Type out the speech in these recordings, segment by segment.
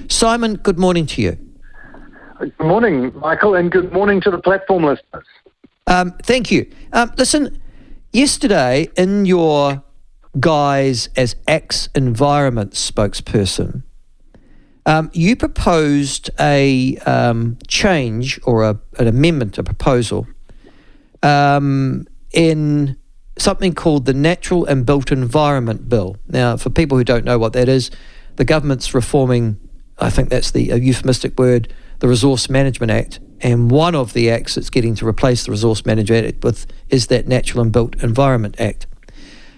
Simon, good morning to you. Good morning, Michael, and good morning to the platform listeners. Thank you. Listen, yesterday in your guise as Axe Environment spokesperson, you proposed a change or an amendment, a proposal, in something called the Natural and Built Environment Bill. Now, for people who don't know what that is, the government's reforming, I think that's the euphemistic word, the Resource Management Act, and one of the acts that's getting to replace the Resource Management Act with is that Natural and Built Environment Act.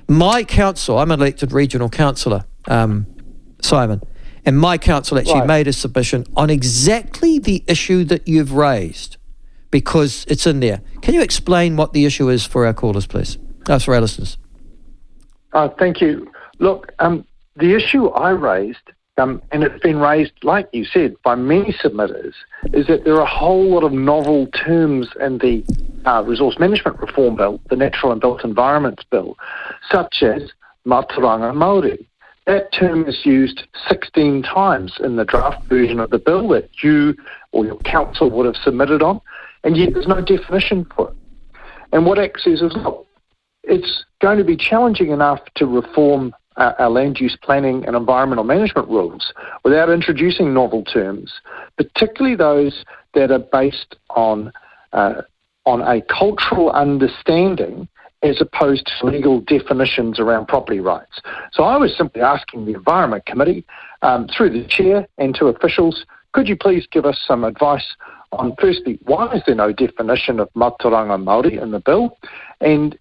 My council, I'm an elected regional councillor, Simon, and my council actually made a submission on exactly the issue that you've raised, because it's in there. Can you explain what the issue is for our callers, please? For our listeners. Thank you. Look, the issue I raised, and it's been raised, like you said, by many submitters, is that there are a whole lot of novel terms in the Resource Management Reform Bill, the Natural and Built Environments Bill, such as Mātauranga Māori. That term is used 16 times in the draft version of the bill that you or your council would have submitted on, and yet there's no definition for it. And what ACT says is, look, it's going to be challenging enough to reform our land use planning and environmental management rules without introducing novel terms, particularly those that are based on a cultural understanding as opposed to legal definitions around property rights. So I was simply asking the Environment Committee, through the chair and to officials, could you please give us some advice on, firstly, why is there no definition of Mātauranga Māori in the bill? And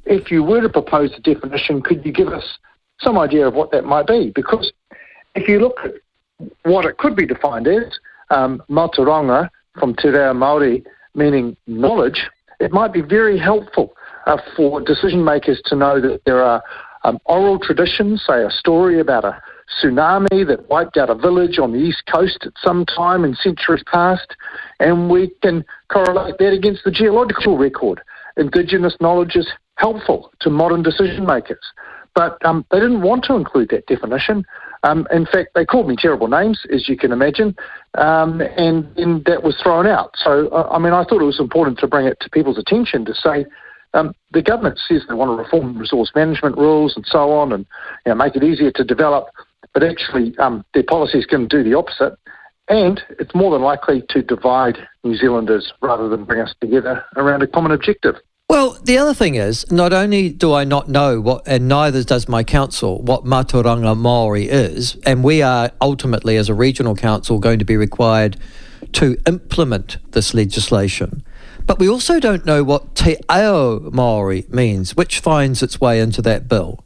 if you were to propose a definition, could you give us some idea of what that might be? Because if you look at what it could be defined as, Mātauranga from Te Reo Māori, meaning knowledge, it might be very helpful for decision makers to know that there are oral traditions, say a story about a tsunami that wiped out a village on the east coast at some time in centuries past, and we can correlate that against the geological record. Indigenous knowledge is helpful to modern decision makers. But they didn't want to include that definition. In fact, they called me terrible names, as you can imagine, and that was thrown out. So, I thought it was important to bring it to people's attention to say, the government says they want to reform resource management rules and so on and make it easier to develop, but actually their policy is going to do the opposite, and it's more than likely to divide New Zealanders rather than bring us together around a common objective. Well, the other thing is, not only do I not know what, and neither does my council, what Mātauranga Māori is, and we are ultimately, as a regional council, going to be required to implement this legislation. But we also don't know what Te Ao Māori means, which finds its way into that bill.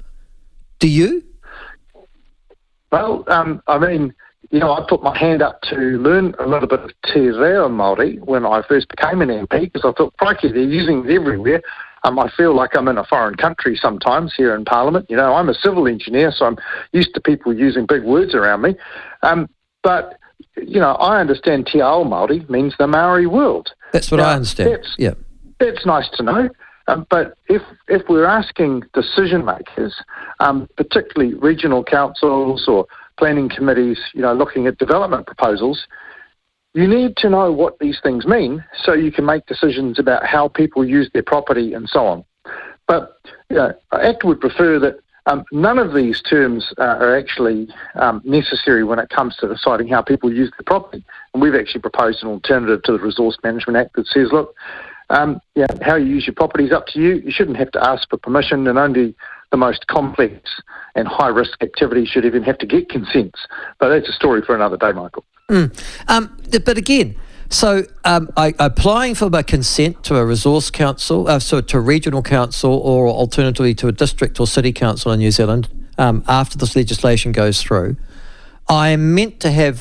Do you? Well, I put my hand up to learn a little bit of Te Reo Māori when I first became an MP, because I thought, crikey, they're using it everywhere. I feel like I'm in a foreign country sometimes here in Parliament. I'm a civil engineer, so I'm used to people using big words around me. But I understand Te Ao Māori means the Maori world. That's what I understand. That's nice to know. But if we're asking decision makers, particularly regional councils or planning committees, looking at development proposals, you need to know what these things mean so you can make decisions about how people use their property and so on. But ACT would prefer that none of these terms are actually necessary when it comes to deciding how people use their property. And we've actually proposed an alternative to the Resource Management Act that says, look, how you use your property is up to you. You shouldn't have to ask for permission, and only the most complex and high-risk activities should even have to get consents. But that's a story for another day, Michael. But again, so applying for my consent to a resource council, to a regional council, or alternatively to a district or city council in New Zealand, after this legislation goes through, I am meant to have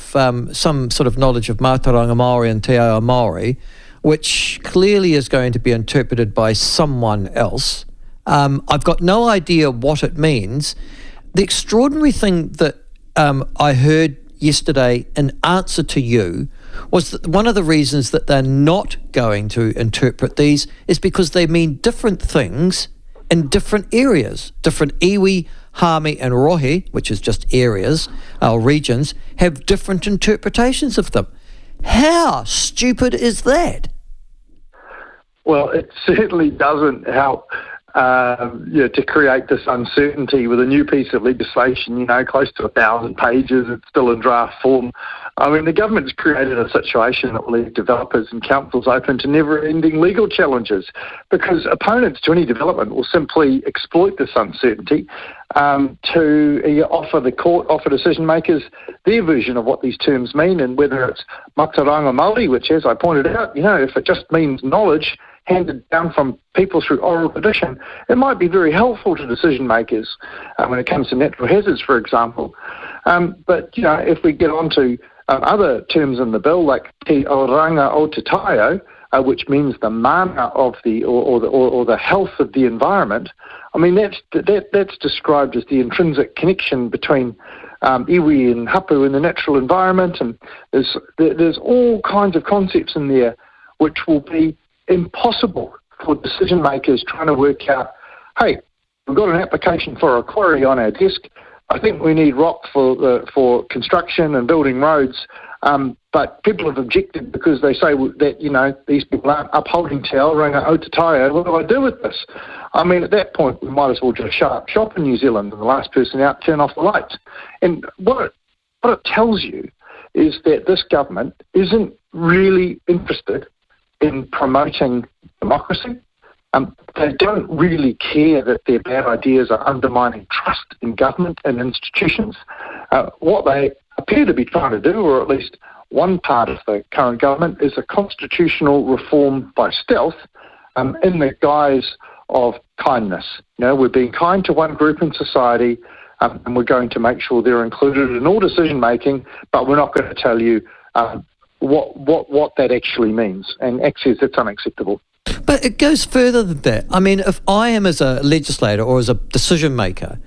some sort of knowledge of Mātauranga Māori and Te Ao Māori, which clearly is going to be interpreted by someone else. I've got no idea what it means. The extraordinary thing that I heard yesterday in answer to you was that one of the reasons that they're not going to interpret these is because they mean different things in different areas, different iwi, Hami and Rohe, which is just areas or regions, have different interpretations of them. How stupid is that? Well, it certainly doesn't help to create this uncertainty with a new piece of legislation, close to 1,000 pages. It's still in draft form. I mean, the government's created a situation that will leave developers and councils open to never-ending legal challenges, because opponents to any development will simply exploit this uncertainty to offer decision makers their version of what these terms mean, and whether it's mataranga Māori, which, as I pointed out, if it just means knowledge handed down from people through oral tradition, it might be very helpful to decision makers when it comes to natural hazards, for example. But if we get on to other terms in the bill, like te oranga o te taio, which means the mana of or the health of the environment, I mean, that's described as the intrinsic connection between iwi and hapu in the natural environment, and there's all kinds of concepts in there which will be impossible for decision makers trying to work out, hey, we've got an application for a quarry on our desk. I think we need rock for construction and building roads, but people have objected because they say that, these people aren't upholding te oranga o te taio. What do I do with this? I mean, at that point, we might as well just shut up shop in New Zealand and the last person out turn off the lights. And what it tells you is that this government isn't really interested in promoting democracy. They don't really care that their bad ideas are undermining trust in government and institutions. What they appear to be trying to do, or at least one part of the current government, is a constitutional reform by stealth in the guise of kindness. We're being kind to one group in society, and we're going to make sure they're included in all decision making, but we're not going to tell you what that actually means. And actually, that's unacceptable. But it goes further than that. I mean, if I am, as a legislator or as a decision maker,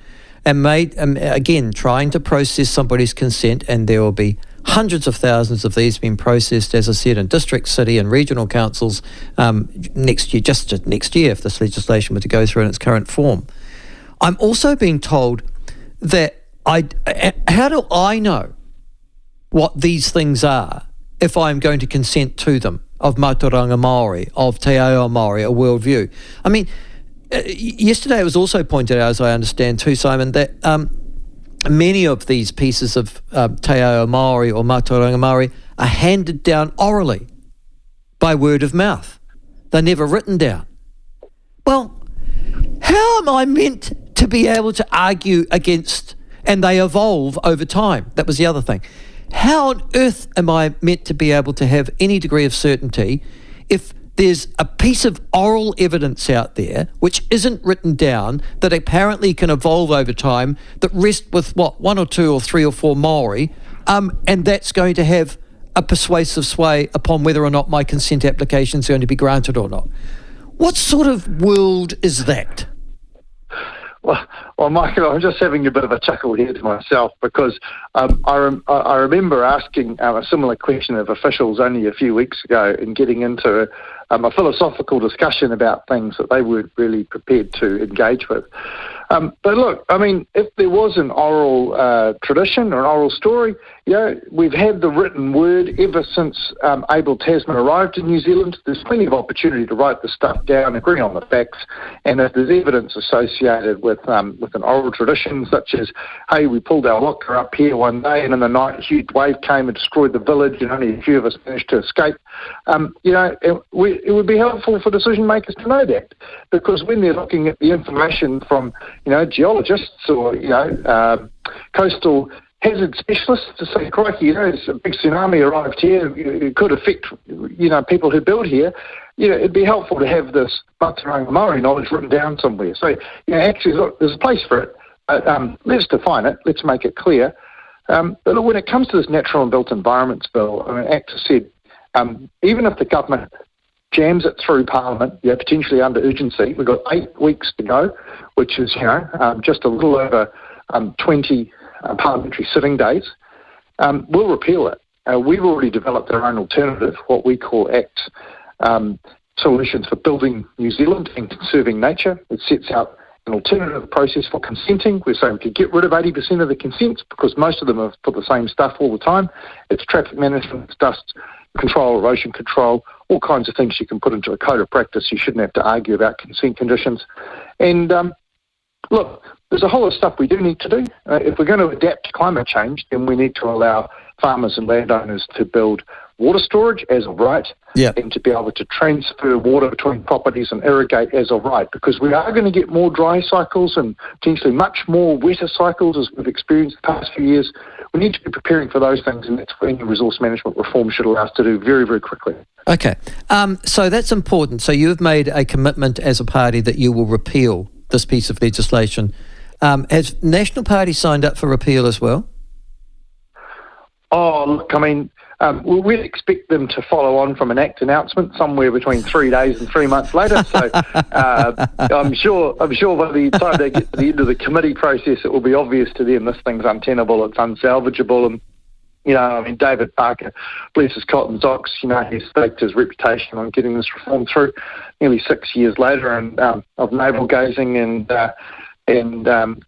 and again trying to process somebody's consent, and there will be hundreds of thousands of these being processed, as I said, in district, city and regional councils next year, just next year, if this legislation were to go through in its current form. I'm also being told that how do I know what these things are if I'm going to consent to them, of Mātauranga Māori, of Te Ao Māori, a worldview? I mean, yesterday it was also pointed out, as I understand too, Simon, that many of these pieces of Te Ao Māori or Mātauranga Māori are handed down orally by word of mouth. They're never written down. Well, how am I meant to be able to argue against, and they evolve over time? That was the other thing. How on earth am I meant to be able to have any degree of certainty if there's a piece of oral evidence out there which isn't written down, that apparently can evolve over time, that rests with, one or two or three or four Māori, and that's going to have a persuasive sway upon whether or not my consent application is going to be granted or not? What sort of world is that? Well, Michael, I'm just having a bit of a chuckle here to myself, because I remember asking a similar question of officials only a few weeks ago and getting into a philosophical discussion about things that they weren't really prepared to engage with. But look, I mean, if there was an oral tradition or an oral story, we've had the written word ever since Abel Tasman arrived in New Zealand. There's plenty of opportunity to write the stuff down, agree on the facts, and if there's evidence associated with an oral tradition, such as, hey, we pulled our locker up here one day and in the night a huge wave came and destroyed the village and only a few of us managed to escape, it would be helpful for decision makers to know that, because when they're looking at the information from geologists or coastal hazard specialists to say, crikey, there's a big tsunami arrived here, it could affect people who build here, it'd be helpful to have this Mātauranga Māori knowledge written down somewhere. So actually there's a place for it, but let's define it, let's make it clear. But when it comes to this Natural and Built Environments Bill, ACTA said, even if the government jams it through Parliament, potentially under urgency, we've got 8 weeks to go, which is, just a little over 20 parliamentary sitting days, we'll repeal it. We've already developed our own alternative, what we call ACT Solutions for Building New Zealand and Conserving Nature. It sets out an alternative process for consenting. We're saying we could get rid of 80% of the consents because most of them are for the same stuff all the time. It's traffic management, it's dust control, erosion control, all kinds of things you can put into a code of practice. You shouldn't have to argue about consent conditions. And look, there's a whole lot of stuff we do need to do. If we're going to adapt to climate change, then we need to allow farmers and landowners to build water storage as a right, and to be able to transfer water between properties and irrigate as a right, because we are going to get more dry cycles and potentially much more wetter cycles as we've experienced the past few years. We need to be preparing for those things, and that's what any resource management reform should allow us to do very, very quickly. Okay, so that's important. So you've made a commitment as a party that you will repeal this piece of legislation. Has National Party signed up for repeal as well? Oh, look, I mean, we'd expect them to follow on from an ACT announcement somewhere between 3 days and 3 months later. So I'm sure by the time they get to the end of the committee process, it will be obvious to them this thing's untenable, it's unsalvageable. And, you know, I mean, David Parker, bless his cotton socks, you know, he's staked his reputation on getting this reform through nearly 6 years later, and of navel gazing and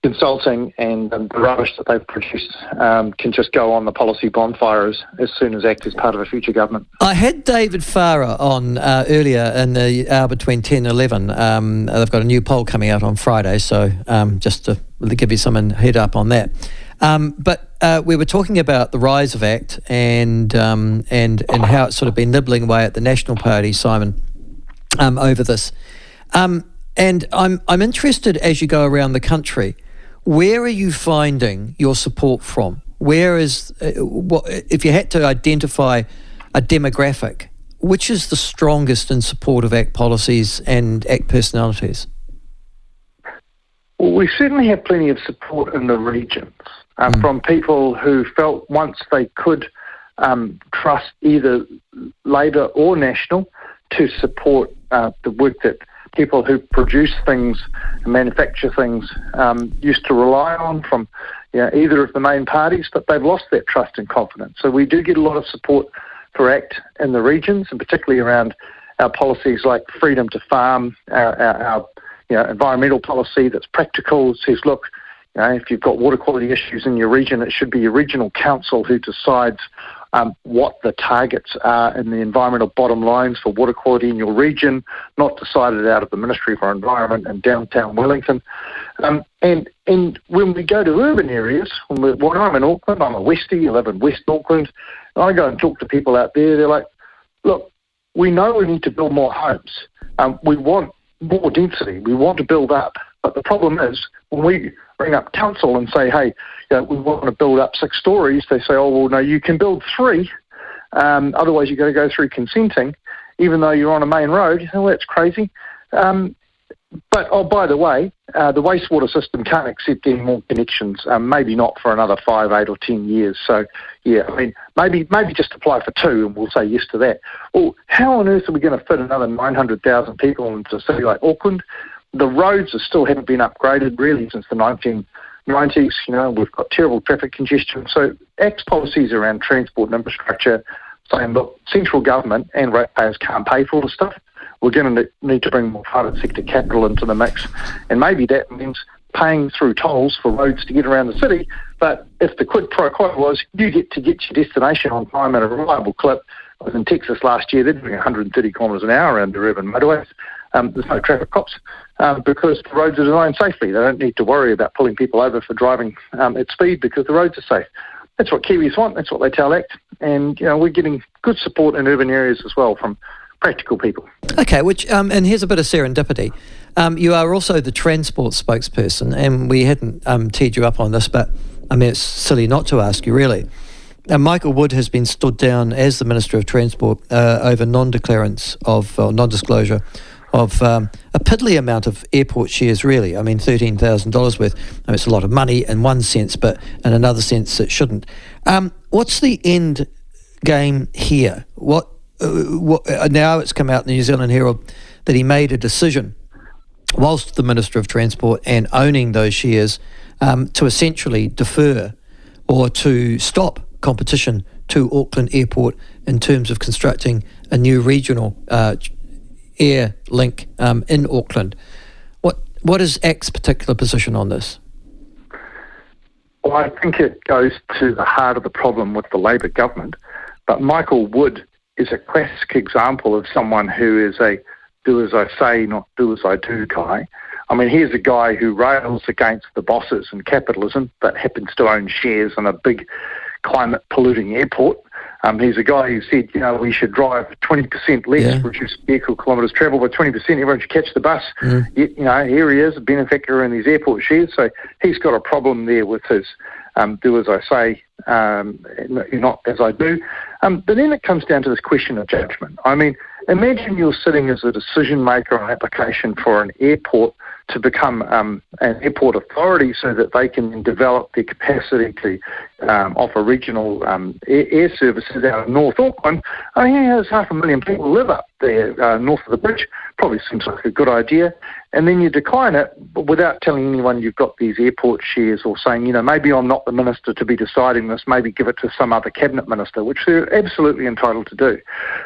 consulting and the rubbish that they've produced can just go on the policy bonfire as soon as ACT is part of a future government. I had David Farah on earlier in the hour between 10 and 11. They've got a new poll coming out on Friday, so just to give you some head up on that. But we were talking about the rise of ACT and how it's sort of been nibbling away at the National Party, Simon, over this. And I'm interested, as you go around the country, where are you finding your support from? Where is, if you had to identify a demographic, which is the strongest in support of ACT policies and ACT personalities? Well, we certainly have plenty of support in the regions from people who felt once they could trust either Labor or National to support the work that people who produce things and manufacture things used to rely on from either of the main parties, but they've lost that trust and confidence. So we do get a lot of support for ACT in the regions, and particularly around our policies like freedom to farm, our environmental policy that's practical. It says, look, if you've got water quality issues in your region, it should be your regional council who decides what the targets are in the environmental bottom lines for water quality in your region, not decided out of the Ministry for Environment in downtown Wellington. And when we go to urban areas, when I'm in Auckland, I'm a Westie, I live in West Auckland, and I go and talk to people out there, they're like, look, we know we need to build more homes. We want more density. We want to build up. But the problem is, when we ring up council and say, hey, we want to build up 6 stories, they say, oh, well, no, you can build 3. Otherwise, you've got to go through consenting, even though you're on a main road. Oh, that's crazy. But, oh, by the way, the wastewater system can't accept any more connections, maybe not for another 5, 8 or 10 years. So, yeah, I mean, maybe just apply for 2 and we'll say yes to that. Well, how on earth are we going to fit another 900,000 people into a city like Auckland? The roads still haven't been upgraded really since the 1990s. We've got terrible traffic congestion. So ACT's policies around transport and infrastructure saying, look, central government and ratepayers can't pay for all this stuff. We're going to need to bring more private sector capital into the mix. And maybe that means paying through tolls for roads to get around the city. But if the quid pro quo was you get to get your destination on time at a reliable clip, I was in Texas last year, they're doing 130 kilometres an hour around the urban motorways. There's no traffic cops because the roads are designed safely. They don't need to worry about pulling people over for driving at speed because the roads are safe. That's what Kiwis want. That's what they tell ACT. And, we're getting good support in urban areas as well from practical people. Okay, and here's a bit of serendipity. You are also the transport spokesperson, and we hadn't teed you up on this, but, I mean, it's silly not to ask you, really. Michael Wood has been stood down as the Minister of Transport over non-disclosure of a piddly amount of airport shares, really. I mean, $13,000 worth. I mean, it's a lot of money in one sense, but in another sense it shouldn't. What's the end game here? What now it's come out in the New Zealand Herald that he made a decision whilst the Minister of Transport and owning those shares to essentially defer or to stop competition to Auckland Airport in terms of constructing a new regional air link in Auckland. What is ACT's particular position on this? Well, I think it goes to the heart of the problem with the Labor government. But Michael Wood is a classic example of someone who is a do as I say, not do as I do guy. I mean, here's a guy who rails against the bosses and capitalism, but happens to own shares in a big climate-polluting airport. He's a guy who said, we should drive 20% less, reduce vehicle kilometres travelled by 20%, everyone should catch the bus. Here he is, a benefactor in these airport shares, so he's got a problem there with his do as I say, not as I do. But then it comes down to this question of judgment. I mean, imagine you're sitting as a decision maker on an application for an airport to become an airport authority so that they can develop their capacity to offer regional air services out of North Auckland. I mean, there's 500,000 people live up there north of the bridge. Probably seems like a good idea. And then you decline it without telling anyone you've got these airport shares or saying, maybe I'm not the minister to be deciding this, maybe give it to some other cabinet minister, which they're absolutely entitled to do.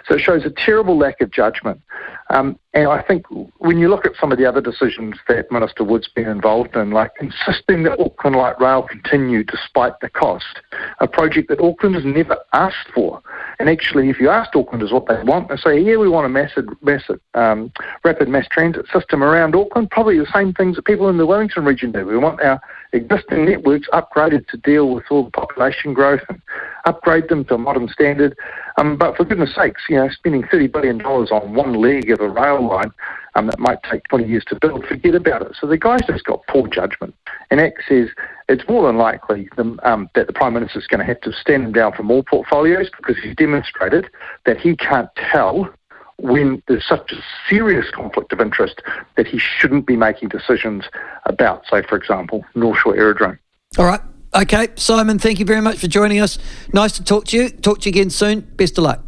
So it shows a terrible lack of judgment. And I think when you look at some of the other decisions that Minister Wood's been involved in, like insisting that Auckland Light Rail continue despite the cost, a project that Auckland has never asked for. And actually, if you asked Aucklanders what they want, they say, we want a massive rapid mass transit system around Auckland, probably the same things that people in the Wellington region do. We want our existing networks upgraded to deal with all the population growth and upgrade them to a modern standard. But for goodness sakes, spending $30 billion on one leg of a rail line that might take 20 years to build, forget about it. So the guy's just got poor judgment. And ACT says it's more than likely that the Prime Minister is going to have to stand him down from all portfolios because he's demonstrated that he can't tell when there's such a serious conflict of interest that he shouldn't be making decisions about, say, for example, North Shore Aerodrome. All right. Okay, Simon, thank you very much for joining us. Nice to talk to you. Talk to you again soon. Best of luck.